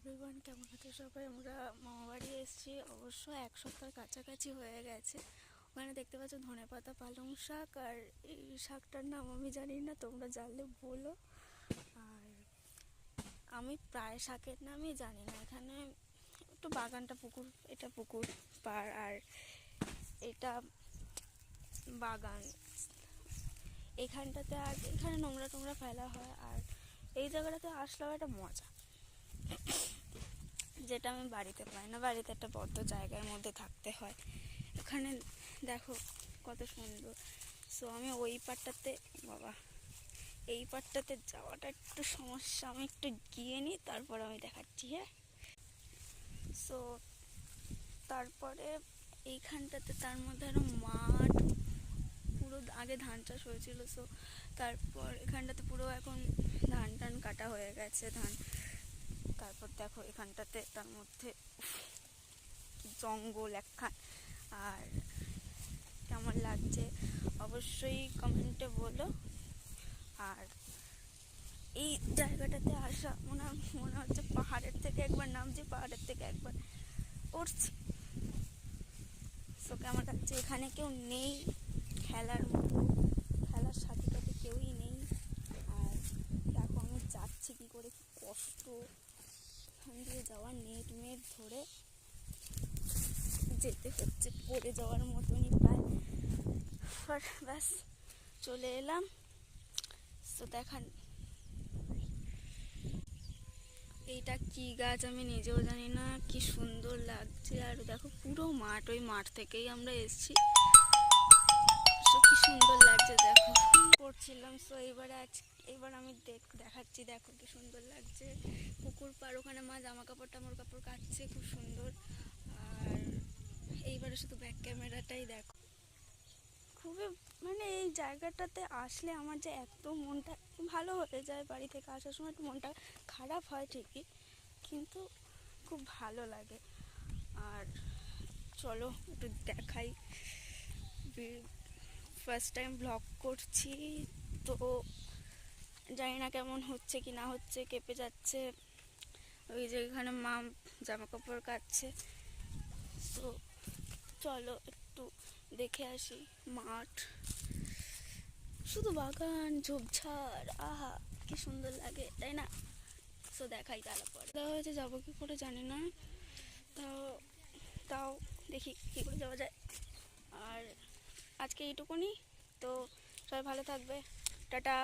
Everyone, কেমন আছো সবাই? আমরা মামাবাড়ি এসেছি, অবশ্য এক সপ্তাহের কাছাকাছি হয়ে গেছে। ওখানে দেখতে পাচ্ছ ধনেপাতা পালং শাক, আর এই শাকটার নাম আমি জানি না, তোমরা জানলে বলো। আর আমি প্রায় শাকের নামই জানি না। এখানে একটু বাগানটা পুকুর, এটা পুকুর পাড়, আর এটা বাগান। এখানটাতে আর এখানে নোংরা টোংরা ফেলা হয়, আর এই জায়গাটাতে আসলেও একটা মজা, যেটা আমি বাড়িতে পাই না। বাড়িতে একটা বদ্ধ জায়গার মধ্যে থাকতে হয়। এখানে দেখো কত সুন্দর। সো আমি ওই পাটটাতে, বাবা এই পাটটাতে যাওয়াটা একটু সমস্যা, আমি একটু গিয়ে নিই, তারপর আমি দেখাচ্ছি। হ্যাঁ, সো তারপরে এইখানটাতে তার মধ্যে আরও মাঠ, পুরো আগে ধান চাষ হয়েছিল। সো তারপর এখানটাতে পুরো এখন ধান টান কাটা হয়ে গেছে, ধান। তারপর দেখো এখানটাতে তার মধ্যে জঙ্গল একখান। আর কেমন লাগছে অবশ্যই কমেন্টে বলো। আর এই জায়গাটাতে আসা মনে হচ্ছে পাহাড়ের থেকে একবার নামছি, পাহাড়ের থেকে একবার উঠছি। সো কেমন লাগছে? এখানে কেউ নেই খেলার মতো, খেলার সাথে সাথে কেউই নেই। আর দেখো আমি যাচ্ছি কি করে, কি কষ্ট এখান দিয়ে যাওয়া, নেট ধরে যেতে হচ্ছে, পড়ে যাওয়ার মতনই প্রায়। ব্যাস চলে এলাম। তো দেখান এইটা কি গাছ আমি নিজেও জানি না, কি সুন্দর লাগছে। আর দেখো পুরো মাঠ, ওই মাঠ থেকেই আমরা এসেছি। কি সুন্দর লাগছে দেখো, করছিলাম। সো এবার আমি দেখাচ্ছি, দেখো কি সুন্দর লাগছে। পুকুর পাড়, ওখানে মা জামা কাপড় কাচছে, খুব সুন্দর। আর এইবারে শুধু ব্যাক ক্যামেরাটাই দেখো। খুবই এই জায়গাটাতে আসলে আমার যে এত মনটা ভালো হয়ে যায়। বাড়ি থেকে আসার সময় একটু মনটা খারাপ হয় ঠিকই, কিন্তু খুব ভালো লাগে। আর চলো একটু দেখাই। ফার্স্ট টাইম ব্লগ করছি, তো জানি না কেমন হচ্ছে কি না হচ্ছে, কেঁপে যাচ্ছে। ওই যে এখানে মা জামা কাপড় কাচছে। তো চলো একটু দেখে আসি মাঠ, শুধু বাগান ঝোপঝাড়, আহা কি সুন্দর লাগে, তাই না? তো দেখাই তারপরে দেওয়া হয়েছে, যাবো কি করে জানি না, তাও তাও দেখি কী করে যাওয়া যায়। আর আজকে এইটুকুনি, তো সবাই ভালো থাকবে, টাটা।